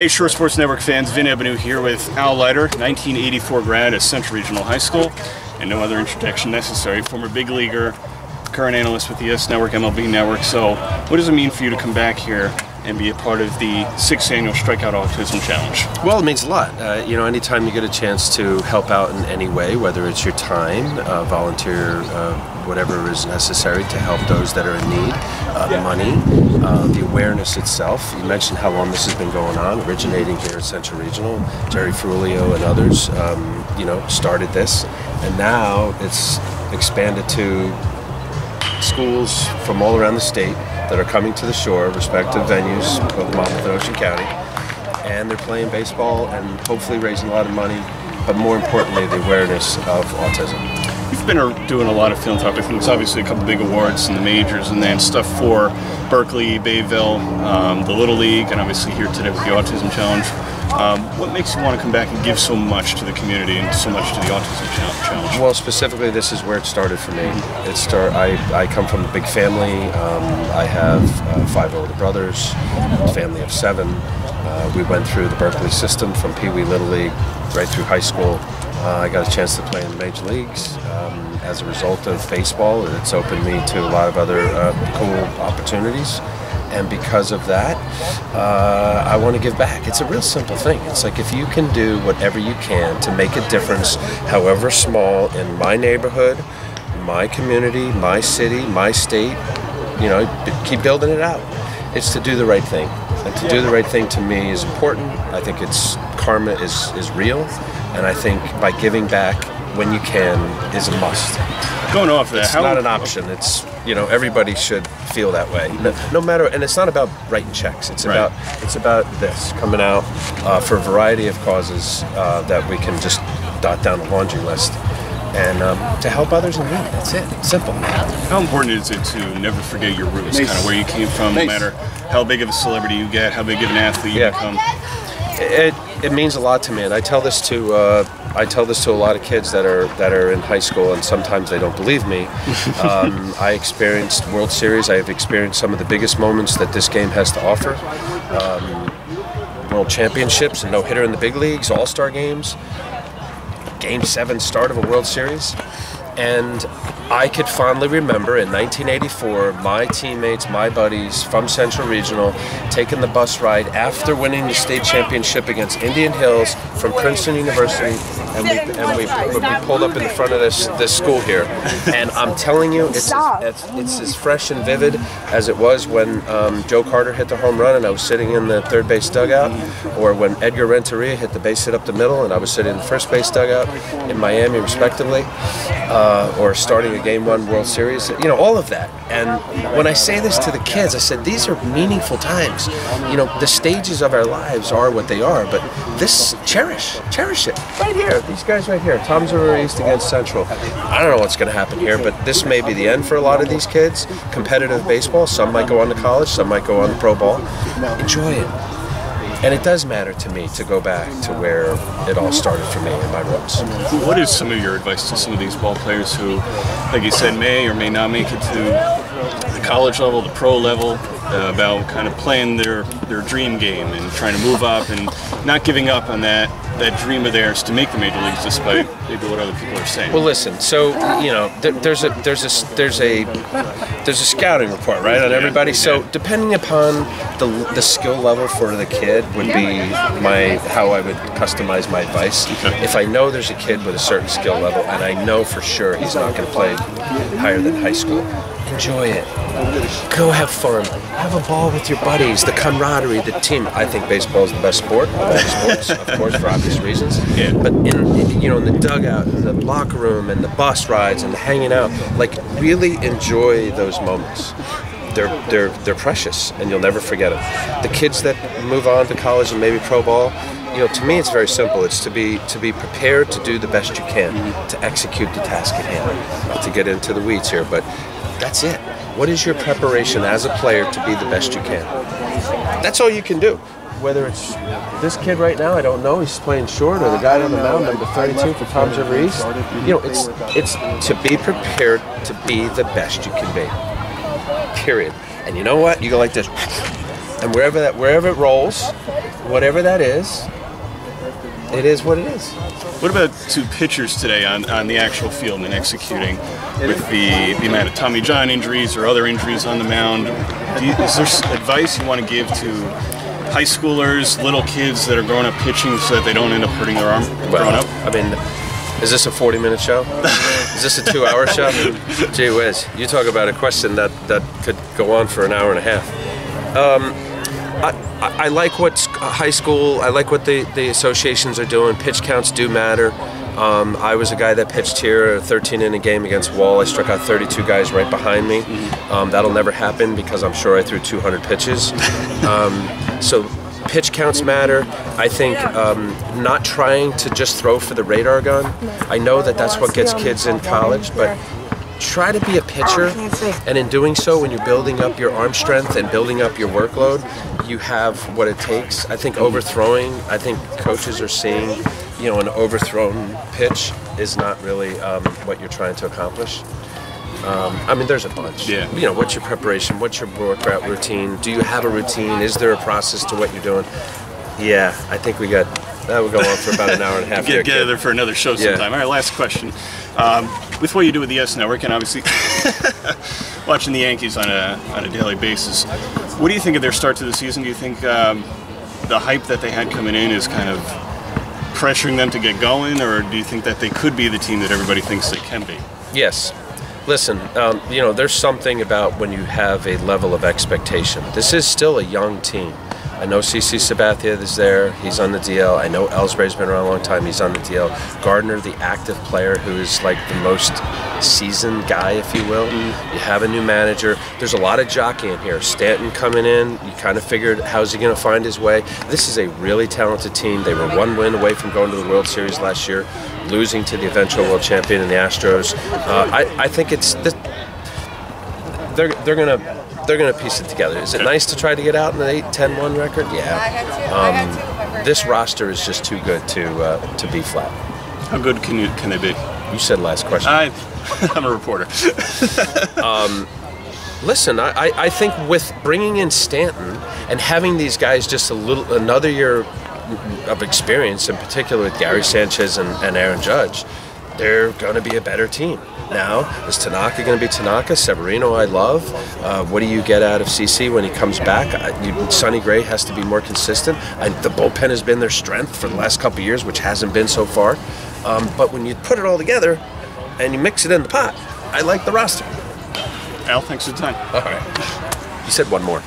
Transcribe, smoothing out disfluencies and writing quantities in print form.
Hey Shore Sports Network fans, Vin Ebenau here with Leiter, 1984 grad at Central Regional High School, and no other introduction necessary, former big leaguer, current analyst with the S Network, MLB Network. So what does it mean for you to come back here and be a part of the 6th Annual Strike Out Autism Challenge? Well, it means a lot. Anytime you get a chance to help out in any way, whether it's your time, volunteer, whatever is necessary to help those that are in need, money, the awareness itself. You mentioned how long this has been going on, originating here at Central Regional. Jerry Frulio and others, started this, and now it's expanded to schools from all around the state that are coming to the shore, respective venues of Monmouth and Ocean County, and they're playing baseball and hopefully raising a lot of money, but more importantly, the awareness of autism. You've been doing a lot of philanthropic things, obviously a couple big awards in the majors, and then stuff for Berkeley, Bayville, the Little League, and obviously here today with the Autism Challenge. What makes you want to come back and give so much to the community and so much to the Autism Challenge? Well, specifically, this is where it started for me. I come from a big family. I have 5 older brothers, a family of 7. We went through the Berkeley system from Pee Wee Little League right through high school. I got a chance to play in the major leagues as a result of baseball, and it's opened me to a lot of other cool opportunities. And because of that, I want to give back. It's a real simple thing. It's like if you can do whatever you can to make a difference, however small, in my neighborhood, my community, my city, my state, keep building it out. It's to do the right thing. And to do the right thing to me is important. I think karma is real. And I think by giving back when you can is a must. Going off that, it's not an option. It's everybody should feel that way. No matter, and it's not about writing checks. It's about this coming out for a variety of causes that we can just dot down the laundry list, and to help others in need. That's it. It's simple. How important is it to never forget your roots, kind of where you came from, no matter how big of a celebrity you get, how big of an athlete you become? It means a lot to me, and I tell this to a lot of kids that are in high school, and sometimes they don't believe me. I experienced World Series. I have experienced some of the biggest moments that this game has to offer. World Championships, and no-hitter in the big leagues, All-Star games, Game 7 start of a World Series. And I could fondly remember in 1984, my teammates, my buddies from Central Regional, taking the bus ride after winning the state championship against Indian Hills from Princeton University, and we pulled up in the front of this school here. And I'm telling you, it's as fresh and vivid as it was when Joe Carter hit the home run and I was sitting in the third base dugout, or when Edgar Renteria hit the base hit up the middle and I was sitting in the first base dugout in Miami, respectively. Or starting a Game 1 World Series, all of that. And when I say this to the kids, I said, these are meaningful times. The stages of our lives are what they are, but this, cherish it. Right here, these guys right here, Tom's River East against Central. I don't know what's going to happen here, but this may be the end for a lot of these kids. Competitive baseball, some might go on to college, some might go on to pro ball. Enjoy it. And it does matter to me to go back to where it all started for me and my roots. What is some of your advice to some of these ball players who, like you said, may or may not make it to the college level, the pro level, about kind of playing their dream game and trying to move up and not giving up on that dream of theirs to make the major leagues despite maybe what other people are saying? Well, listen. So there's a scouting report, right, on everybody. So depending upon the skill level for the kid would be how I would customize my advice. Okay. If I know there's a kid with a certain skill level and I know for sure he's not going to play higher than high school, enjoy it. Go have fun. Have a ball with your buddies. The camaraderie, the team. I think baseball is the best sport of all the sports, of course, for obvious reasons. Yeah. But in the dugout, in the locker room, and the bus rides, and the hanging out, really enjoy those moments. They're precious, and you'll never forget them. The kids that move on to college and maybe pro ball, to me it's very simple. It's to be prepared to do the best you can, to execute the task at hand. Not to get into the weeds here, but that's it. What is your preparation as a player to be the best you can? That's all you can do. Whether it's this kid right now, I don't know, he's playing short, or the guy on the mound, number 32 for Tom's River East. It's to be prepared to be the best you can be. Period. And you know what? You go like this. And wherever it rolls, whatever that is, it is what it is. What about two pitchers today on the actual field and executing with the amount of Tommy John injuries or other injuries on the mound? Is there advice you want to give to high schoolers, little kids that are growing up pitching so that they don't end up hurting their arm growing up? I mean, is this a 40-minute show? Is this a 2-hour show? Gee whiz, you talk about a question that could go on for an hour and a half. I like what high school, I like what the associations are doing. Pitch counts do matter. I was a guy that pitched here a 13-inning game against Wall. I struck out 32 guys right behind me. That'll never happen because I'm sure I threw 200 pitches. So pitch counts matter. I think not trying to just throw for the radar gun. I know that that's what gets kids in college, but try to be a pitcher, and in doing so, when you're building up your arm strength and building up your workload, you have what it takes. I think overthrowing, I think coaches are seeing, an overthrown pitch is not really what you're trying to accomplish. I mean, there's a bunch. Yeah. What's your preparation? What's your workout routine? Do you have a routine? Is there a process to what you're doing? Yeah, I think that would go on for about an hour and a half. Get together for another show sometime. All right, last question. With what you do with the S Network and obviously watching the Yankees on a daily basis, what do you think of their start to the season? Do you think the hype that they had coming in is kind of pressuring them to get going, or do you think that they could be the team that everybody thinks they can be? Yes. Listen, there's something about when you have a level of expectation. This is still a young team. I know CC Sabathia is there. He's on the DL. I know Ellsbury's been around a long time. He's on the DL. Gardner, the active player, who is like the most seasoned guy, if you will. You have a new manager. There's a lot of jockeying here. Stanton coming in. You kind of figured, how's he going to find his way? This is a really talented team. They were one win away from going to the World Series last year, losing to the eventual world champion in the Astros. I think they're going to piece it together. Is it nice to try to get out in an 8-10-1 record? Yeah. This roster is just too good to be flat. How good can they be? You said last question. I'm a reporter. Listen, I think with bringing in Stanton and having these guys just another year of experience, in particular with Gary Sanchez and Aaron Judge, they're going to be a better team. Now, is Tanaka going to be Tanaka? Severino, I love. What do you get out of CC when he comes back? Sonny Gray has to be more consistent. The bullpen has been their strength for the last couple of years, which hasn't been so far. But when you put it all together and you mix it in the pot, I like the roster. Al, thanks for the time. All right. You said one more.